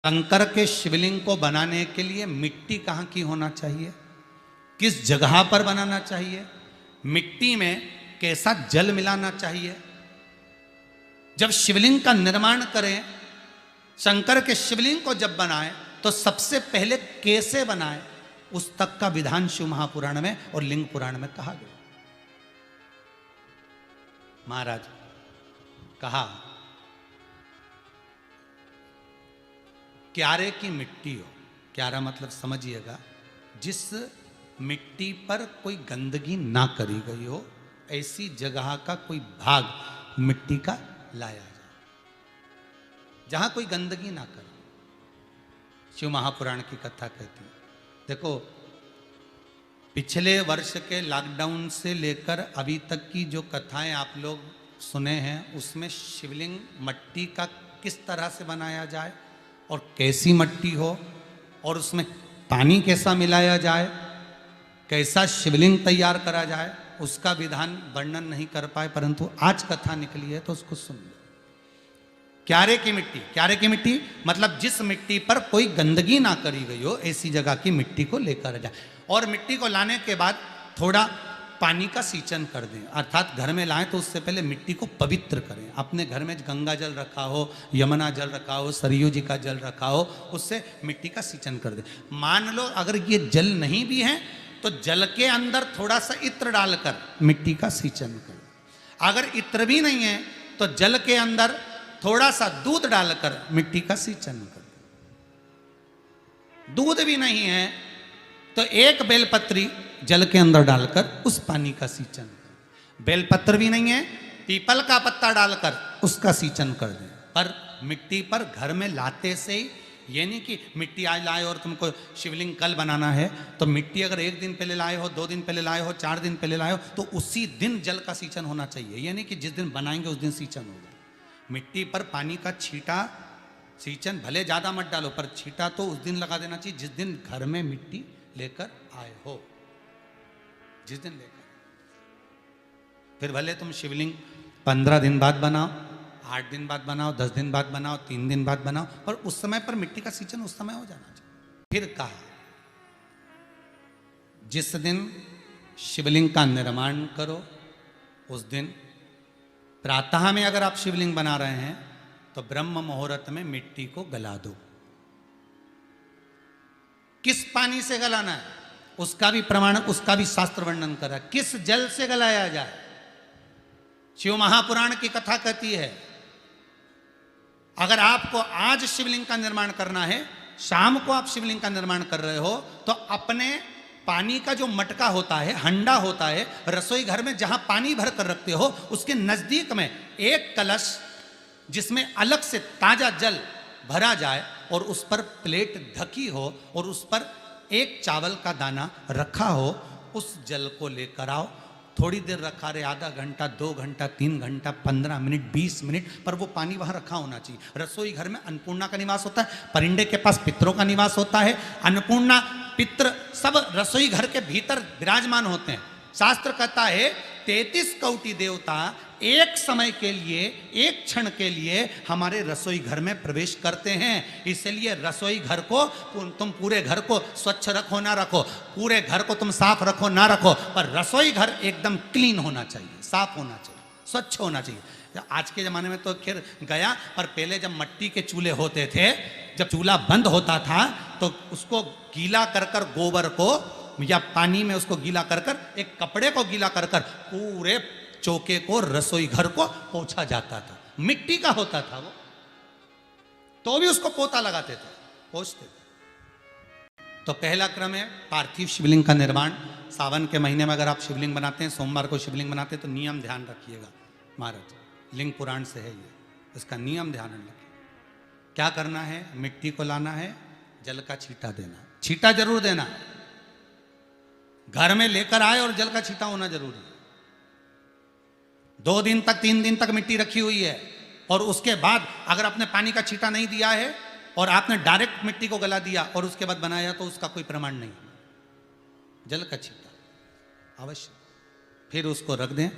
शंकर के शिवलिंग को बनाने के लिए मिट्टी कहाँ की होना चाहिए, किस जगह पर बनाना चाहिए, मिट्टी में कैसा जल मिलाना चाहिए। जब शिवलिंग का निर्माण करें, शंकर के शिवलिंग को जब बनाएं तो सबसे पहले कैसे बनाएं, उस तक का विधान शिव महापुराण में और लिंग पुराण में कहा गया। महाराज कहा क्यारे की मिट्टी हो, क्यारा मतलब समझिएगा जिस मिट्टी पर कोई गंदगी ना करी गई हो, ऐसी जगह का कोई भाग मिट्टी का लाया जाए जहां कोई गंदगी ना करे। शिव महापुराण की कथा कहती है। देखो, पिछले वर्ष के लॉकडाउन से लेकर अभी तक की जो कथाएं आप लोग सुने हैं, उसमें शिवलिंग मट्टी का किस तरह से बनाया जाए और कैसी मट्टी हो और उसमें पानी कैसा मिलाया जाए, कैसा शिवलिंग तैयार करा जाए, उसका विधान वर्णन नहीं कर पाए, परंतु आज कथा निकली है तो उसको सुन लो। क्यारे की मिट्टी, क्यारे की मिट्टी मतलब जिस मिट्टी पर कोई गंदगी ना करी गई हो, ऐसी जगह की मिट्टी को लेकर जाए और मिट्टी को लाने के बाद थोड़ा पानी का सींचन कर दें, अर्थात घर में लाएं तो उससे पहले मिट्टी को पवित्र करें। अपने घर में गंगा जल रखा हो, यमुना जल रखा हो, सरयू जी का जल रखा हो, उससे मिट्टी का सींचन कर दें। मान लो अगर ये जल नहीं भी है तो जल के अंदर थोड़ा सा इत्र डालकर मिट्टी का सींचन करें। अगर इत्र भी नहीं है तो जल के अंदर थोड़ा सा दूध डालकर मिट्टी का सींचन कर दें। दूध भी नहीं है तो एक बेलपत्री जल के अंदर डालकर उस पानी का सींचन करें। बेलपत्र भी नहीं है, पीपल का पत्ता डालकर उसका सींचन कर दें। पर मिट्टी पर घर में लाते से ही, ये नहीं कि मिट्टी आज लाए और तुमको शिवलिंग कल बनाना है, तो मिट्टी अगर 1 दिन पहले लाए हो, 2 दिन पहले लाए हो, 4 दिन पहले लाए हो, तो उसी दिन जल का सींचन होना चाहिए। ये नहीं कि जिस दिन बनाएंगे उस दिन सींचन होगा। मिट्टी पर पानी का छींटा, सींचन भले ज़्यादा मत डालो, पर छींटा तो उस दिन लगा देना चाहिए जिस दिन घर में मिट्टी लेकर आए हो, जिस दिन लेकर। फिर भले तुम शिवलिंग 15 दिन बाद बनाओ, 8 दिन बाद बनाओ, 10 दिन बाद बनाओ, 3 दिन बाद बनाओ, पर उस समय पर मिट्टी का सींचन उस समय हो जाना चाहिए। फिर कहा जिस दिन शिवलिंग का निर्माण करो उस दिन प्रातः में अगर आप शिवलिंग बना रहे हैं तो ब्रह्म मुहूर्त में मिट्टी को गला दो। किस पानी से गलाना है उसका भी प्रमाण, उसका भी शास्त्र वर्णन करा। किस जल से गलाया जाए, शिव महापुराण की कथा कहती है अगर आपको आज शिवलिंग का निर्माण करना है, शाम को आप शिवलिंग का निर्माण कर रहे हो, तो अपने पानी का जो मटका होता है, हंडा होता है, रसोई घर में जहां पानी भर कर रखते हो, उसके नजदीक में एक कलश जिसमें अलग से ताजा जल भरा जाए और उस पर प्लेट ढकी हो और उस पर एक चावल का दाना रखा हो, उस जल को लेकर आओ। थोड़ी देर रखा रहे, आधा घंटा, 2 घंटा, 3 घंटा, 15 मिनट, 20 मिनट, पर वो पानी वहां रखा होना चाहिए। रसोई घर में अन्नपूर्णा का निवास होता है, परिंदे के पास पितरों का निवास होता है, अन्नपूर्णा पित्र सब रसोई घर के भीतर विराजमान होते हैं। शास्त्र कहता है 33 कौटि देवता एक समय के लिए, एक क्षण के लिए हमारे रसोई घर में प्रवेश करते हैं। इसलिए रसोई घर को तुम पूरे घर को स्वच्छ रखो ना रखो, पूरे घर को तुम साफ रखो ना रखो, पर रसोई घर एकदम क्लीन होना चाहिए, साफ होना चाहिए, स्वच्छ होना चाहिए। आज के ज़माने में तो खैर गया, पर पहले जब मट्टी के चूल्हे होते थे, जब चूल्हा बंद होता था तो उसको गीला कर कर, गोबर को या पानी में उसको गीला कर कर, एक कपड़े को गीला कर कर पूरे चौके को, रसोई घर को पोंछा जाता था। मिट्टी का होता था वो, तो भी उसको पोता लगाते थे, पोंछते थे। तो पहला क्रम है पार्थिव शिवलिंग का निर्माण। सावन के महीने में अगर आप शिवलिंग बनाते हैं, सोमवार को शिवलिंग बनाते हैं, तो नियम ध्यान रखिएगा महाराज, लिंग पुराण से है ये, इसका नियम ध्यान रखिए। क्या करना है, मिट्टी को लाना है, जल का छींटा देना, छींटा जरूर देना, घर में लेकर आए और जल का छींटा होना जरूरी है। 2 दिन तक, 3 दिन तक मिट्टी रखी हुई है और उसके बाद अगर आपने पानी का छींटा नहीं दिया है और आपने डायरेक्ट मिट्टी को गला दिया और उसके बाद बनाया, तो उसका कोई प्रमाण नहीं। जल का छींटा अवश्य। फिर उसको रख दें,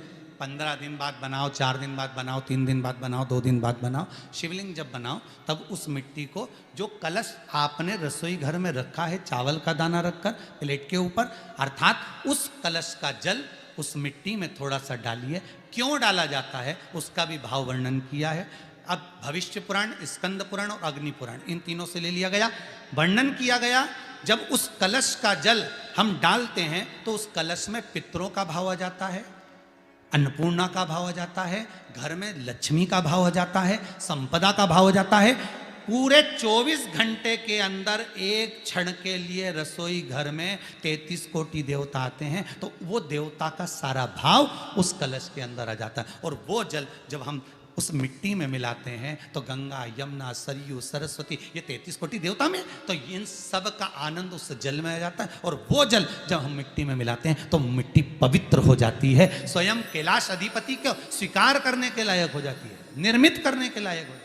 15 दिन बाद बनाओ, 4 दिन बाद बनाओ, 3 दिन बाद बनाओ, 2 दिन बाद बनाओ, शिवलिंग जब बनाओ तब उस मिट्टी को, जो कलश आपने रसोई घर में रखा है चावल का दाना रखकर प्लेट के ऊपर, अर्थात उस कलश का जल उस मिट्टी में थोड़ा सा डालिए। क्यों डाला जाता है उसका भी भाव वर्णन किया है। अब भविष्य पुराण, स्कंद पुराण और अग्नि पुराण, इन तीनों से ले लिया गया, वर्णन किया गया। जब उस कलश का जल हम डालते हैं तो उस कलश में पितरों का भाव आ जाता है, अन्नपूर्णा का भाव आ जाता है, घर में लक्ष्मी का भाव आ जाता है, संपदा का भाव आ जाता है। पूरे 24 घंटे के अंदर एक क्षण के लिए रसोई घर में 33 कोटि देवता आते हैं, तो वो देवता का सारा भाव उस कलश के अंदर आ जाता है। और वो जल जब हम उस मिट्टी में मिलाते हैं तो गंगा, यमुना, सरयू, सरस्वती, ये 33 कोटि देवता में, तो इन सब का आनंद उस जल में आ जाता है। और वो जल जब हम मिट्टी में मिलाते हैं तो मिट्टी पवित्र हो जाती है, स्वयं कैलाश अधिपति को स्वीकार करने के लायक हो जाती है, निर्मित करने के लायक हो जाती है।